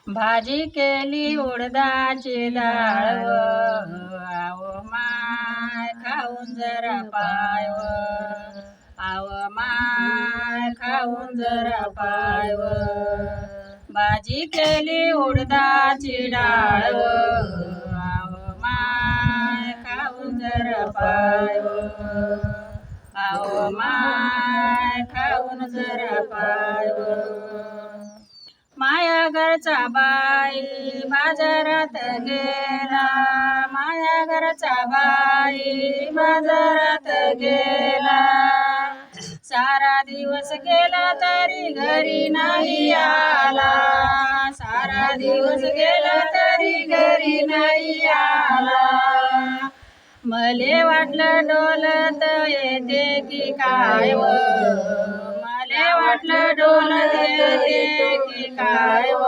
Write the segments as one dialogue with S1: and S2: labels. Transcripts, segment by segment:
S1: भाजी केली उडदाची डाळ आव माय खाऊन जरा पायव आव माय खाऊन जरा पायव भाजी केली उडदाची डाळ आव माय खाऊन जरा पायव आव माय खाऊन जरा पायव माया घरचा बाई बाजारात गेला माया घरचा बाई बाजारात गेला सारा दिवस गेला तरी घरी नाही आला सारा दिवस गेला तरी घरी नाही आला मले वाटलं डोलत येते की काय व मले वाटलं डोलत येते की काय व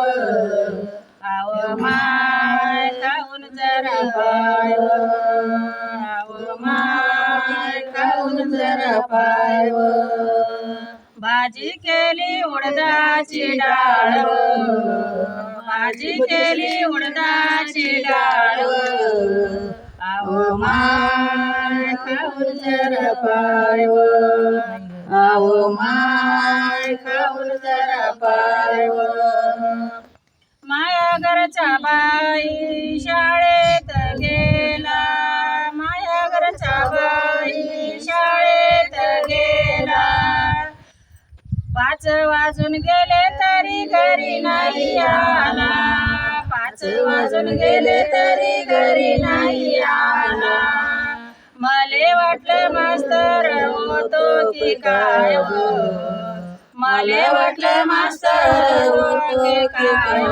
S1: आव माय खाऊन जरा पायव आव माय खाऊन जरा पायव भाजी केली उडदाची डाळ भाजी केली उडदाची डाळ आव माय खाऊन जरा पायव आव माय खाऊन जरा पायव माया घरचा बाई शाळेत गेला माया घरचा बाई शाळेत गेला 5 वाजून गेले तरी घरी नाही आला 5 वाजून गेले तरी घरी नाही आला मले वाटलं मास्तर होतो की काय व मले वाटलं मास्तर होतो की काय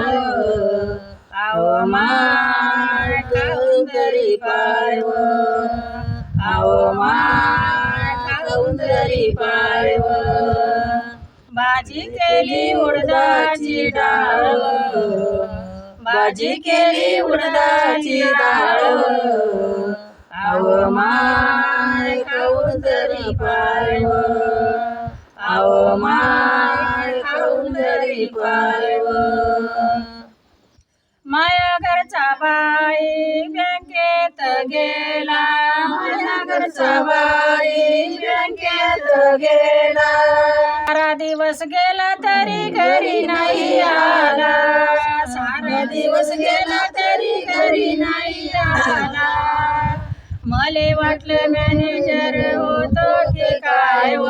S1: आव माय खाऊन तरी पायव आव माय खाऊन तरी पायव भाजी केली उडदाची डाळ भाजी केली उडदाची डाळ आव माय खाऊन तरी पायव आव माय खाऊन तरी पायव माया घरचा बाई बँकेत गेला माया घरचा बाई बँकेत गेला सारा दिवस गेला तरी घरी नाही आला सारा दिवस गेला तरी घरी नाही आला मले वाटलं मॅनेजर होतो की काय व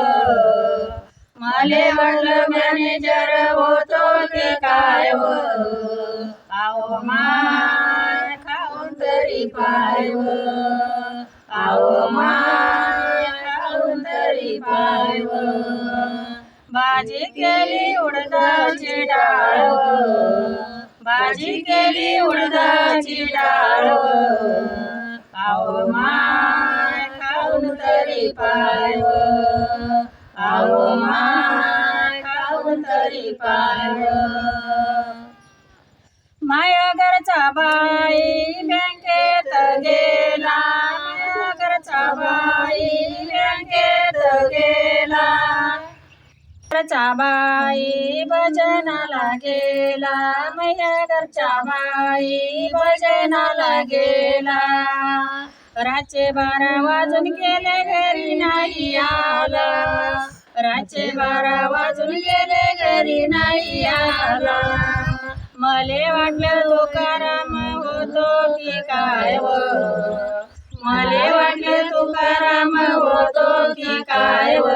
S1: मले वाटलं मॅनेजर होतो की काय व आव माय खाऊन तरी पायव आव माय खाऊन तरी पायव भाजी केली उडदाची डाळ भाजी केली उडदाची डाळ आव माय खाऊन तरी पायव आव माय खाऊन तरी पायव माया घरचा बाई बँकेत गेला माया घरचा बाई बँकेत गेला घरचा बाई भजनाला गेला माया घरचा बाई भजनाला गेला रातचे 12 वाजून गेले घरी नाही आला रातचे 12 वाजून गेले घरी नाही आला मले वाटलं तुकाराम होतो की काय व मले वाटलं तुकाराम होतो की काय व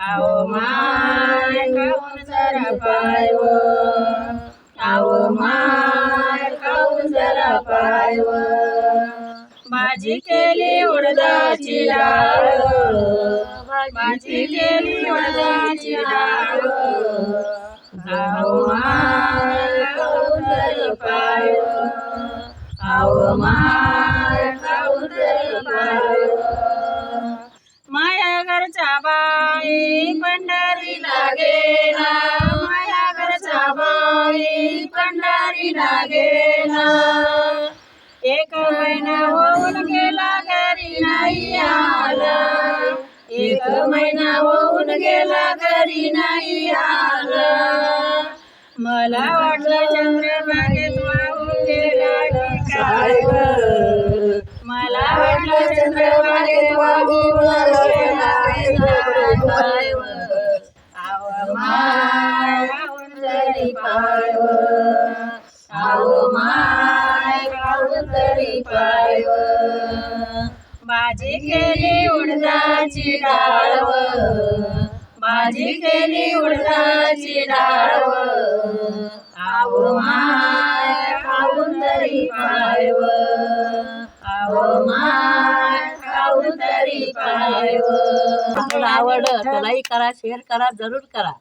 S1: आव माय खाऊन जरा पायव आव माय खाऊन जरा पायव भाजी केली उडदाची डाळ भाजी केली उडदाची डाळ आव माय खाऊन तरी पायव आव माय खाऊन तरी पायव माया घरचा बाई पंढरीला गेला माया घरचा बाई पंढरीला गेला 1 महिना होऊन गेला घरी नाही आला 1 महिना होऊन गेला घरी नाही आला मला वाटलं चंद्रभागेत वाहून गेला की काय व. मला वाटलं चंद्रभागेत वाहून गेला की काय व. आव माय काहून तरी पाय व. आव माय काहून तरी पाय व. भाजी केली उडदाची डाळ व. भाजी केली उडदाची डाळ व. आव माय काहून तरी पाय व. आव माय काहून तरी पाय व.
S2: आवडलं तर लाईक करा, शेअर करा, जरूर करा.